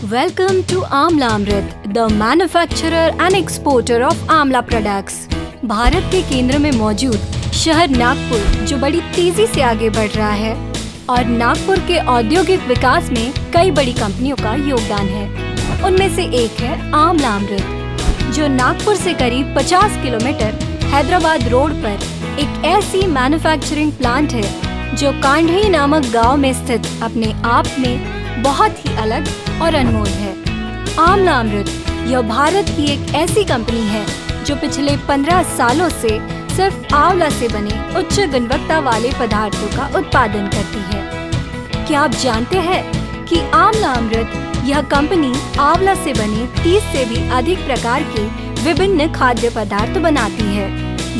Welcome to Amla Amrit, the manufacturer and exporter of Amla products. Bharat के केंद्र में मौजूद शहर नागपुर जो बड़ी तेजी से आगे बढ़ रहा है और नागपुर के औद्योगिक विकास में कई बड़ी कंपनियों का योगदान है। उनमें से एक है आमला अमृत, जो नागपुर से करीब 50 किलोमीटर हैदराबाद रोड पर एक ऐसी मैन्युफैक्चरिंग प्लांट है जो कांढई नामक गांव में स्थित अपने आप में बहुत ही अलग और अनमोल है। आमला अमृत यह भारत की एक ऐसी कंपनी है जो पिछले 15 सालों से सिर्फ आंवला से बने उच्च गुणवत्ता वाले पदार्थों का उत्पादन करती है। क्या आप जानते हैं कि आमला अमृत यह कंपनी आंवला से बने 30 से भी अधिक प्रकार के विभिन्न खाद्य पदार्थ बनाती है।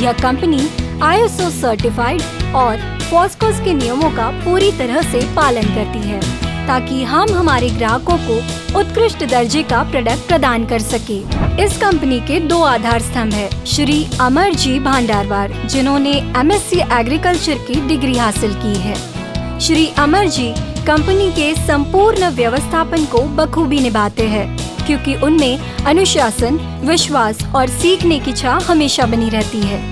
यह कंपनी ISO सर्टिफाइड और फॉस्कोस के नियमों का पूरी तरह से पालन करती है ताकि हम हमारे ग्राहकों को उत्कृष्ट दर्जे का प्रोडक्ट प्रदान कर सके। इस कंपनी के 2 आधार स्तंभ है। श्री अमर जी भांडारवार, जिन्होंने MSc एग्रीकल्चर की डिग्री हासिल की है। श्री अमर जी कंपनी के संपूर्ण व्यवस्थापन को बखूबी निभाते हैं क्योंकि उनमें अनुशासन, विश्वास और सीखने की इच्छा हमेशा बनी रहती है।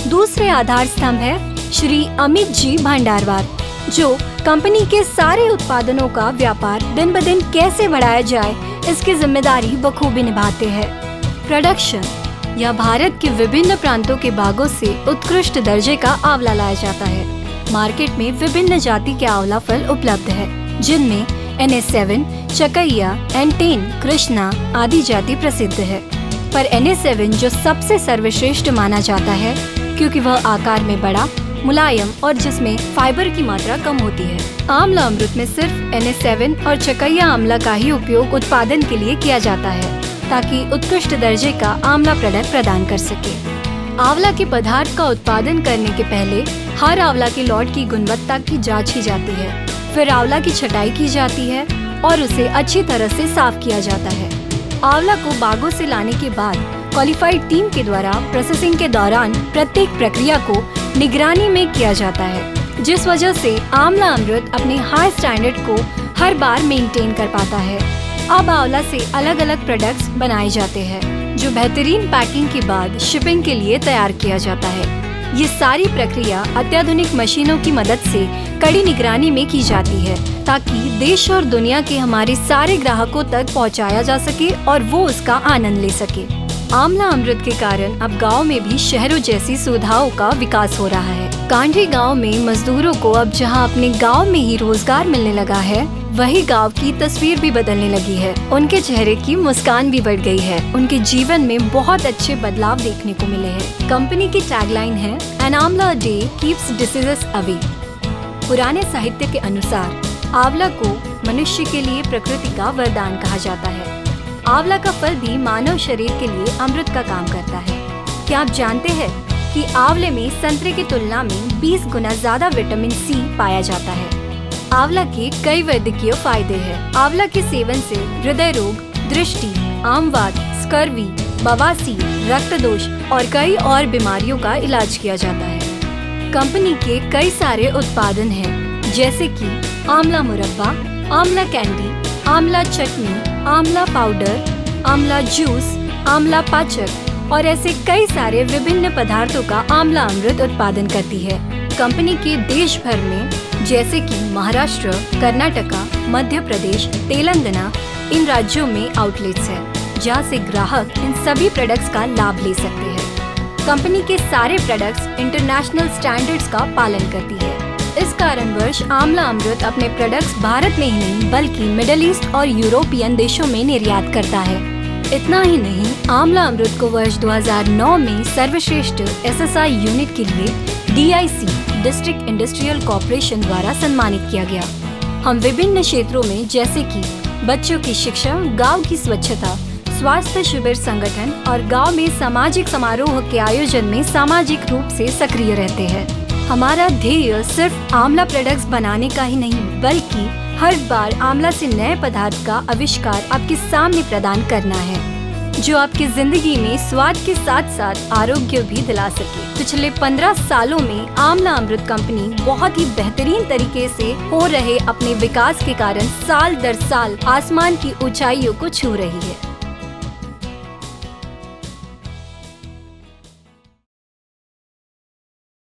दूसरे आधार स्तंभ है श्री अमित जी भांडारवार, जो कंपनी के सारे उत्पादनों का व्यापार दिन ब दिन कैसे बढ़ाया जाए इसकी जिम्मेदारी बखूबी निभाते हैं। प्रोडक्शन, यह भारत के विभिन्न प्रांतों के बागों से उत्कृष्ट दर्जे का आंवला लाया जाता है। मार्केट में विभिन्न जाति के आंवला फल उपलब्ध है, जिनमें NS7, चकैया, N10, कृष्णा आदि जाति प्रसिद्ध है। पर NS7 जो सबसे सर्वश्रेष्ठ माना जाता है क्योंकि वह आकार में बड़ा, मुलायम और जिसमें फाइबर की मात्रा कम होती है। आमला अमृत में सिर्फ NS7 और चकैया आमला का ही उपयोग उत्पादन के लिए किया जाता है ताकि उत्कृष्ट दर्जे का आमला प्रोडक्ट प्रदान कर सके। आंवला के पदार्थ का उत्पादन करने के पहले हर आंवला के लॉट की गुणवत्ता की जांच की जाती है। फिर आंवला की छटाई की जाती है और उसे अच्छी तरह से साफ किया जाता है। आंवला को बागों से लाने के बाद क्वालिफाइड टीम के द्वारा प्रोसेसिंग के दौरान प्रत्येक प्रक्रिया को निगरानी में किया जाता है, जिस वजह से आमला अमृत अपने हाई स्टैंडर्ड को हर बार मेंटेन कर पाता है। अब आंवला से अलग अलग प्रोडक्ट्स बनाए जाते हैं जो बेहतरीन पैकिंग के बाद शिपिंग के लिए तैयार किया जाता है। ये सारी प्रक्रिया अत्याधुनिक मशीनों की मदद से कड़ी निगरानी में की जाती है ताकि देश और दुनिया के हमारे सारे ग्राहकों तक पहुंचाया जा सके और वो उसका आनंद ले सके। आमला अमृत के कारण अब गांव में भी शहरों जैसी सुविधाओं का विकास हो रहा है। कांढई गांव में मजदूरों को अब जहां अपने गांव में ही रोजगार मिलने लगा है, वही गांव की तस्वीर भी बदलने लगी है। उनके चेहरे की मुस्कान भी बढ़ गई है। उनके जीवन में बहुत अच्छे बदलाव देखने को मिले हैं। कंपनी की टैगलाइन है an amla day keeps diseases away. पुराने साहित्य के अनुसार आंवला को मनुष्य के लिए प्रकृति का वरदान कहा जाता है। आंवला का फल भी मानव शरीर के लिए अमृत का काम करता है। क्या आप जानते हैं कि आंवले में संतरे की तुलना में 20 गुना ज्यादा विटामिन C पाया जाता है। आंवला के कई वैद्यकीय फायदे हैं। आंवला के सेवन से हृदय रोग, दृष्टि, आमवात, स्कर्वी, बवासीर, रक्त दोष और कई और बीमारियों का इलाज किया जाता है। कंपनी के कई सारे उत्पादन हैं, जैसे कि आंवला मुरब्बा, आंवला कैंडी, आंवला चटनी, आंवला पाउडर, आंवला जूस, आंवला पाचक और ऐसे कई सारे विभिन्न पदार्थों का आंवला अमृत उत्पादन करती है। कंपनी के देश भर में जैसे कि महाराष्ट्र, कर्नाटका, मध्य प्रदेश, तेलंगाना, इन राज्यों में आउटलेट्स हैं, जहां से ग्राहक इन सभी प्रोडक्ट्स का लाभ ले सकते हैं। कंपनी के सारे प्रोडक्ट्स इंटरनेशनल स्टैंडर्ड्स का पालन करती है। इस कारणवश आमला अमृत अपने प्रोडक्ट्स भारत में ही नहीं बल्कि मिडिल ईस्ट और यूरोपियन देशों में निर्यात करता है। इतना ही नहीं, आमला अमृत को वर्ष 2009 में सर्वश्रेष्ठ SSI यूनिट के लिए DIC डिस्ट्रिक्ट इंडस्ट्रियल कॉर्पोरेशन द्वारा सम्मानित किया गया। हम विभिन्न क्षेत्रों में जैसे कि बच्चों की शिक्षा, गांव की स्वच्छता, स्वास्थ्य शिविर संगठन और गांव में सामाजिक समारोह के आयोजन में सामाजिक रूप से सक्रिय रहते हैं। हमारा ध्येय सिर्फ आंवला प्रोडक्ट्स बनाने का ही नहीं बल्कि हर बार आंवला से नए पदार्थ का आविष्कार आपके सामने प्रदान करना है। जो आपकी जिंदगी में स्वाद के साथ साथ आरोग्य भी दिला सके। पिछले 15 सालों में आंवला अमृत कंपनी बहुत ही बेहतरीन तरीके से हो रहे अपने विकास के कारण साल दर साल आसमान की ऊंचाइयों को छू रही है।